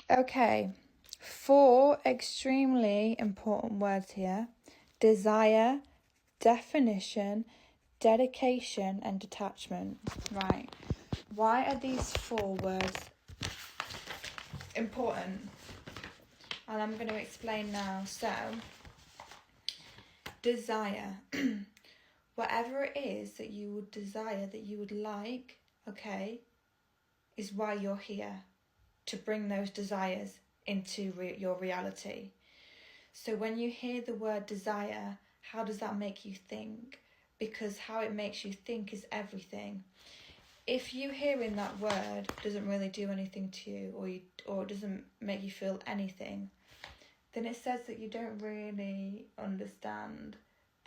Okay, four extremely important words here: desire, definition, dedication, and detachment. Right. Why are these four words important? And I'm going to explain now. So, desire. Whatever it is that you would desire, that you would like, okay, is why you're here. To bring those desires into your reality. So when you hear the word desire, how does that make you think? Because how it makes you think is everything. If you hearing that word doesn't really do anything to you, or it doesn't make you feel anything, then it says that you don't really understand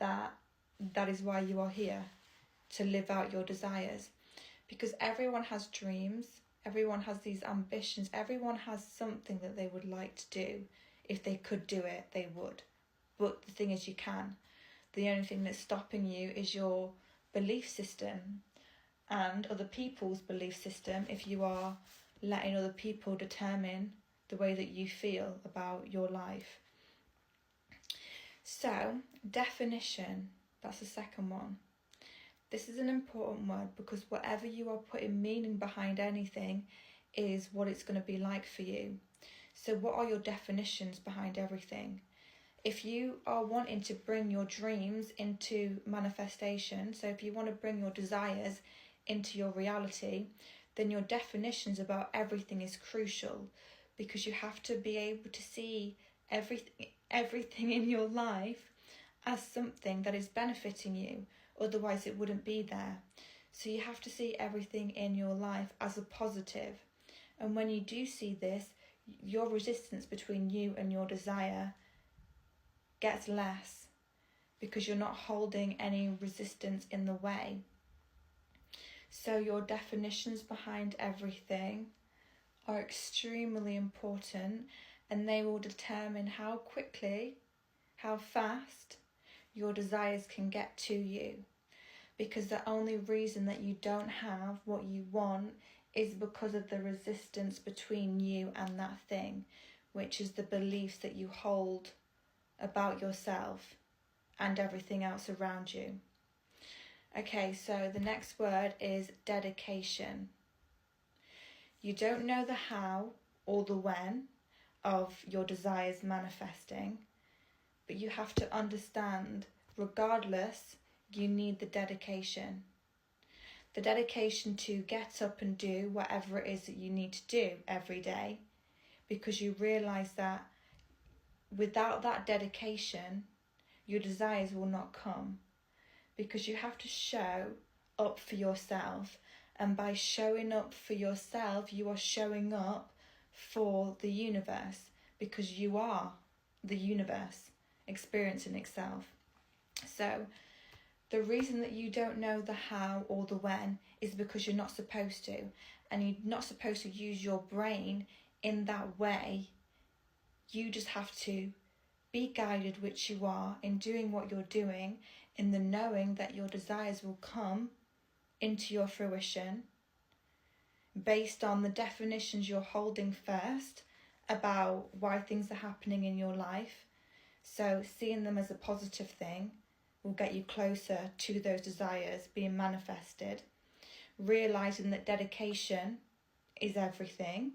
that is why you are here, to live out your desires. Because everyone has dreams, everyone has these ambitions, everyone has something that they would like to do. If they could do it, they would. But the thing is, you can. The only thing that's stopping you is your belief system and other people's belief system, if you are letting other people determine the way that you feel about your life. So, definition, that's the second one. This is an important word because whatever you are putting meaning behind anything is what it's going to be like for you. So what are your definitions behind everything? If you are wanting to bring your dreams into manifestation, so if you want to bring your desires into your reality, then your definitions about everything is crucial, because you have to be able to see everything in your life as something that is benefiting you. Otherwise it wouldn't be there. So you have to see everything in your life as a positive. And when you do see this, your resistance between you and your desire gets less, because you're not holding any resistance in the way. So your definitions behind everything are extremely important, and they will determine how quickly, how fast your desires can get to you. Because the only reason that you don't have what you want is because of the resistance between you and that thing, which is the beliefs that you hold about yourself and everything else around you. Okay, so the next word is dedication. You don't know the how or the when of your desires manifesting, but you have to understand, regardless, you need the dedication. The dedication to get up and do whatever it is that you need to do every day, because you realise that without that dedication, your desires will not come. Because you have to show up for yourself, and by showing up for yourself, you are showing up for the universe, because you are the universe experiencing itself. So the reason that you don't know the how or the when is because you're not supposed to, and you're not supposed to use your brain in that way. You just have to be guided, which you are, in doing what you're doing, in the knowing that your desires will come into your fruition based on the definitions you're holding first about why things are happening in your life. So seeing them as a positive thing will get you closer to those desires being manifested. Realising that dedication is everything,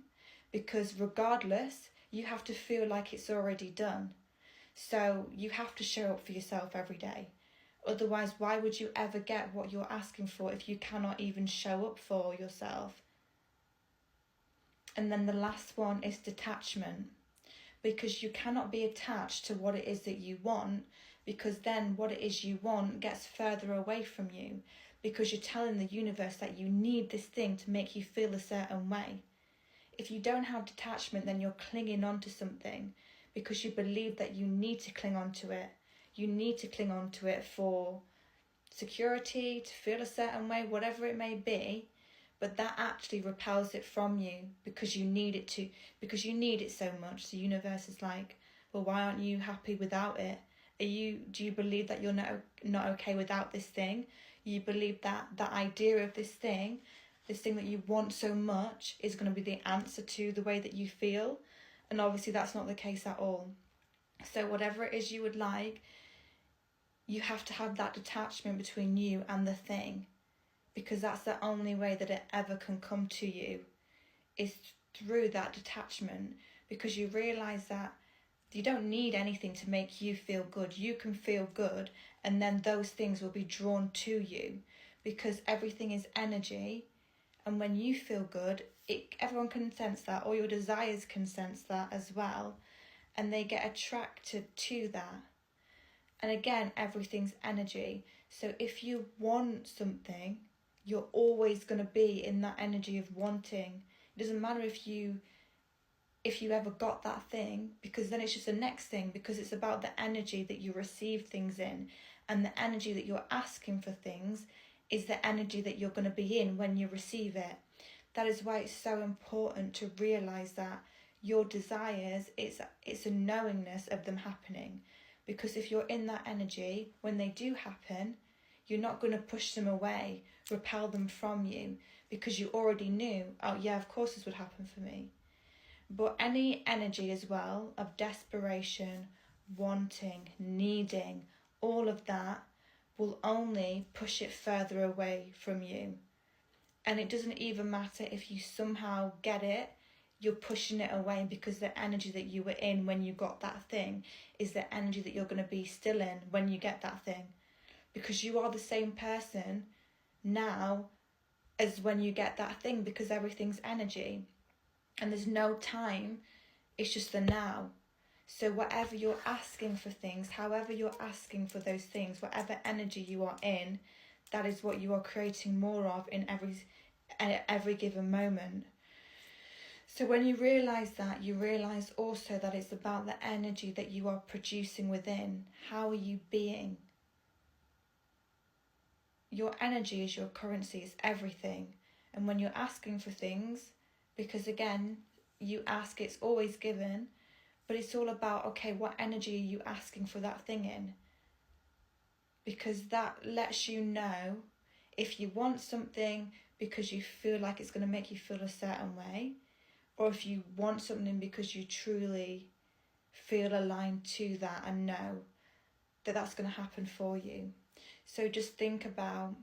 because regardless, you have to feel like it's already done. So you have to show up for yourself every day. Otherwise, why would you ever get what you're asking for if you cannot even show up for yourself? And then the last one is detachment. Because you cannot be attached to what it is that you want, because then what it is you want gets further away from you, because you're telling the universe that you need this thing to make you feel a certain way. If you don't have detachment, then you're clinging on to something because you believe that you need to cling on to it. You need to cling on to it for security, to feel a certain way, whatever it may be. But that actually repels it from you, because you need it to, because you need it so much. The universe is like, well, why aren't you happy without it? Do you believe that you're not okay without this thing? You believe that that idea of this thing this thing that you want so much is going to be the answer to the way that you feel. And obviously that's not the case at all. So whatever it is you would like, you have to have that detachment between you and the thing, because that's the only way that it ever can come to you, is through that detachment, because you realise that you don't need anything to make you feel good. You can feel good, and then those things will be drawn to you, because everything is energy. And when you feel good, everyone can sense that, or your desires can sense that as well, and they get attracted to that. And again, everything's energy. So if you want something, you're always going to be in that energy of wanting. It doesn't matter if you ever got that thing, because then it's just the next thing, because it's about the energy that you receive things in, and the energy that you're asking for things is the energy that you're going to be in when you receive it. That is why it's so important to realise that your desires, it's a knowingness of them happening. Because if you're in that energy, when they do happen, you're not going to push them away, repel them from you, because you already knew, oh yeah, of course this would happen for me. But any energy as well of desperation, wanting, needing, all of that will only push it further away from you. And it doesn't even matter if you somehow get it, you're pushing it away, because the energy that you were in when you got that thing is the energy that you're going to be still in when you get that thing. Because you are the same person now as when you get that thing, because everything's energy. And there's no time, it's just the now. So whatever you're asking for things, however you're asking for those things, whatever energy you are in, that is what you are creating more of in every given moment. So when you realise that, you realise also that it's about the energy that you are producing within. How are you being? Your energy is your currency, it's everything. And when you're asking for things, because again, you ask, it's always given, but it's all about, okay, what energy are you asking for that thing in? Because that lets you know if you want something because you feel like it's going to make you feel a certain way, or if you want something because you truly feel aligned to that and know that that's going to happen for you. So just think about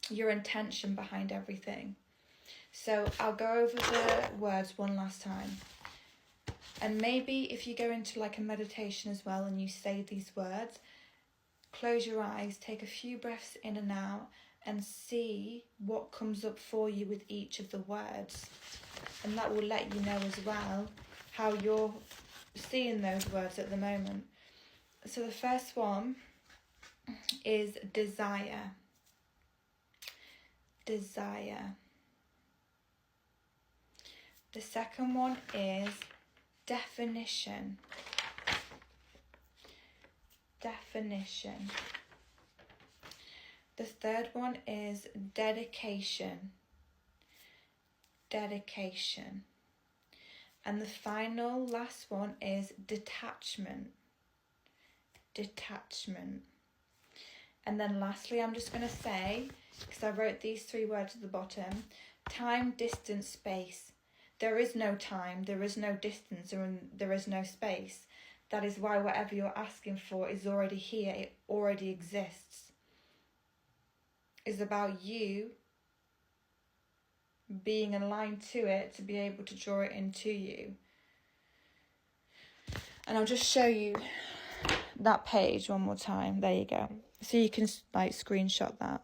your intention behind everything. So I'll go over the words one last time. And maybe if you go into like a meditation as well and you say these words, close your eyes, take a few breaths in and out, and see what comes up for you with each of the words. And that will let you know as well how you're seeing those words at the moment. So the first one is desire. Desire. The second one is definition. Definition. The third one is dedication. Dedication. And the final last one is detachment. Detachment. And then lastly, I'm just going to say, because I wrote these three words at the bottom, time, distance, space. There is no time, there is no distance, and there is no space. That is why whatever you're asking for is already here, it already exists. It's about you being aligned to it to be able to draw it into you. And I'll just show you that page one more time. There you go. So you can like screenshot that.